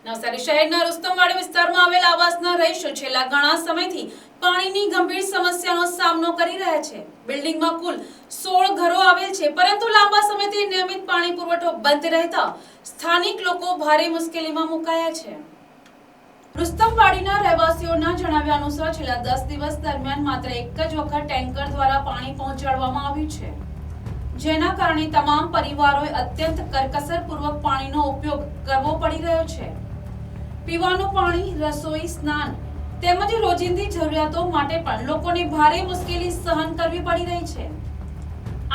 નવસારી શહેરના રુસ્તમવાડી વિસ્તારમાં આવેલ આવાસના રહીશો છેલ્લા ઘણા સમયથી પાણીની ગંભીર સમસ્યાનો સામનો કરી રહ્યા છે। બિલ્ડિંગમાં કુલ 16 ઘરો આવેલ છે, પરંતુ લાંબા સમયથી નિયમિત પાણી પુરવઠો બંધ રહેતા સ્થાનિક લોકો ભારે મુશ્કેલીમાં મુકાયા છે। રુસ્તમવાડીના રહેવાસીઓના જણાવ્યા અનુસાર છેલ્લા 10 દિવસ દરમિયાન માત્ર એક જ વખત ટેન્કર દ્વારા પાણી પહોંચાડવામાં આવ્યું છે, જેના કારણે તમામ પરિવારોએ અત્યંત કરકસરપૂર્વક પાણીનો ઉપયોગ કરવો પડી રહ્યો છે। પીવાનું પાણી, રસોઈ, સ્નાન તેમજ રોજિંદી જરૂરિયાતો માટે પણ લોકોને ભારે મુશ્કેલી સહન કરવી પડી રહી છે।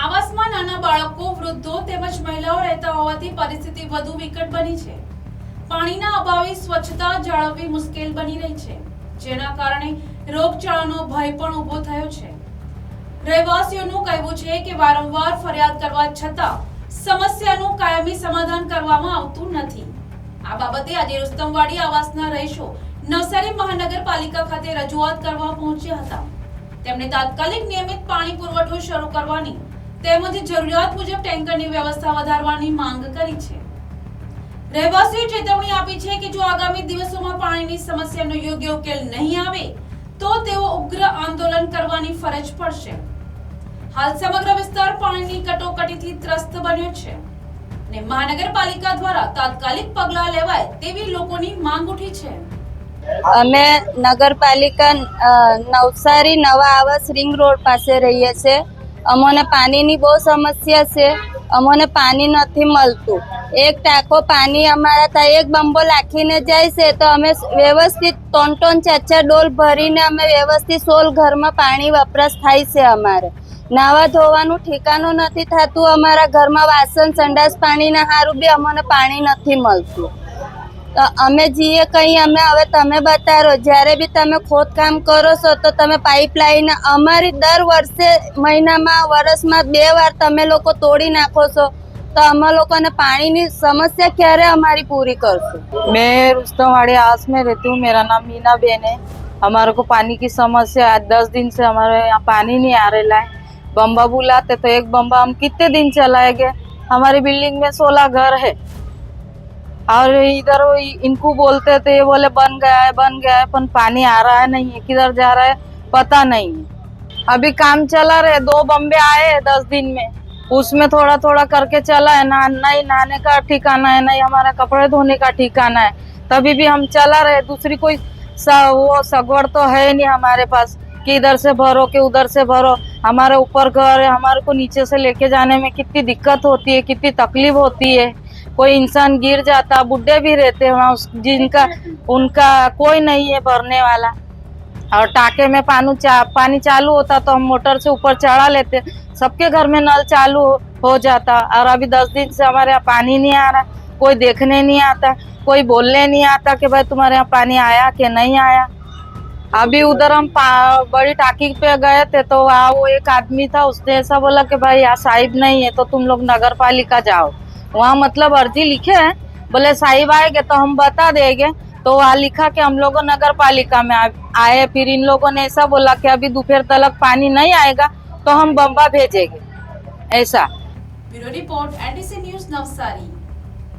આવાસમાં નાના બાળકો, વૃદ્ધો તેમજ મહિલાઓ રહેતા હોવાથી પરિસ્થિતિ વધુ વિકટ બની છે। પાણીના અભાવે સ્વચ્છતા જાળવવી મુશ્કેલ બની રહી છે, જેના કારણે રોગચાળાનો ભય પણ ઊભો થયો છે। રહેવાસીઓનું કહેવું છે કે વારંવાર ફરિયાદ કરવા છતાં સમસ્યાનું કાયમી સમાધાન કરવામાં આવતું નથી। આ બાબતે આજે રુસ્તમવાડી આવાસના રહીશો નવસારી મહાનગરપાલિકા ખાતે રજૂઆત કરવા પહોંચ્યા હતા। તેમણે તાત્કાલિક નિયમિત પાણી પુરવઠો શરૂ કરવાની તેમજ જરૂરિયાત મુજબ ટેન્કરની વ્યવસ્થા વધારવાની માંગ કરી છે। રહેવાસીઓએ ચેતવણી આપી છે કે જો આગામી દિવસોમાં પાણીની સમસ્યાનો યોગ્ય ઉકેલ નહીં આવે તો તેઓ ઉગ્ર આંદોલન કરવાની ફરજ પડશે। હાલ સમગ્ર વિસ્તાર પાણીની કટોકટીથી ત્રસ્ત બન્યો છે અને મહાનગરપાલિકા દ્વારા તાત્કાલિક પગલાં લેવાય તેવી લોકોની માંગ ઉઠી છે। અમે નગરપાલિકા નવસારી નવા આવાસ રિંગ રોડ પાસે રહીએ છીએ। અમને પાણીની બહુ સમસ્યા છે, અમને પાણી નથી મળતું। એક ટાંકો પાણી અમારા ત્યાં એક બંબો નાખીને જાય છે તો અમે વ્યવસ્થિત 3-4 ડોલ ભરીને અમે વ્યવસ્થિત 16 ઘરમાં પાણી વપરાશ થાય છે। અમારે નાવા ધોવાનું ઠેકાણું નથી થતું, અમારા ઘરમાં વાસણ સંડાસ પાણીના હારું બી અમને પાણી નથી મળતું। તો અમે જઈએ કઈ અમે હવે તમે બતાવો, જ્યારે બી તમે ખોદકામ કરો છો તો તમે પાઇપલાઇન અમારી દર વર્ષે મહિનામાં વર્ષમાં 2 વાર તમે લોકો તોડી નાખો છો, तो हम लोगों ने पानी की समस्या क्यारे हमारी पूरी करशो। मैं रुस्तमवाड़ी आवास में रहती हूँ। मेरा नाम मीना बेन है। हमारे को पानी की समस्या आज 10 दिन से हमारे यहाँ पानी नहीं आ रहा है। बम्बा बुलाते तो एक बम्बा हम कितने दिन चलाएंगे। हमारी बिल्डिंग में 16 घर है और इधर इनको बोलते तो ये बोले बन गया है पर पानी आ रहा है नहीं है, किधर जा रहा है पता नहीं है। अभी काम चला रहे, 2 बम्बे आए हैं 10 दिन में, उसमें थोड़ा थोड़ा करके चला है। नहीं नहाने का ठिकाना है, नहीं हमारा कपड़े धोने का ठिकाना है, तभी भी हम चला रहे। दूसरी कोई वो सगवड़ तो है नहीं हमारे पास कि इधर से भरो कि उधर से भरो। हमारे ऊपर घर है, हमारे को नीचे से लेके जाने में कितनी दिक्कत होती है, कितनी तकलीफ होती है। कोई इंसान गिर जाता, बुढ़े भी रहते हैं वहाँ, जिनका उनका कोई नहीं है भरने वाला। और टाके में पानी चालू होता तो हम मोटर से ऊपर चढ़ा लेते, सबके घर में नल चालू हो जाता। और अभी 10 दिन से हमारे यहाँ पानी नहीं आ रहा, कोई देखने नहीं आता, कोई बोलने नहीं आता कि भाई तुम्हारे यहाँ पानी आया कि नहीं आया। अभी उधर हम बड़ी टाकी पे गए थे तो वहाँ वो एक आदमी था, उसने ऐसा बोला कि भाई यहाँ साहिब नहीं है तो तुम लोग नगर पालिका जाओ। वहाँ मतलब अर्जी लिखे हैं, बोले साहिब आएंगे तो हम बता देंगे। तो वहाँ लिखा कि हम लोग नगर पालिका में आए, फिर इन लोगों ने ऐसा बोला कि अभी दोपहर तक पानी नहीं आएगा तो हम बम्बा भेजेंगे, ऐसा। Bureau report, NTC news, Navsari.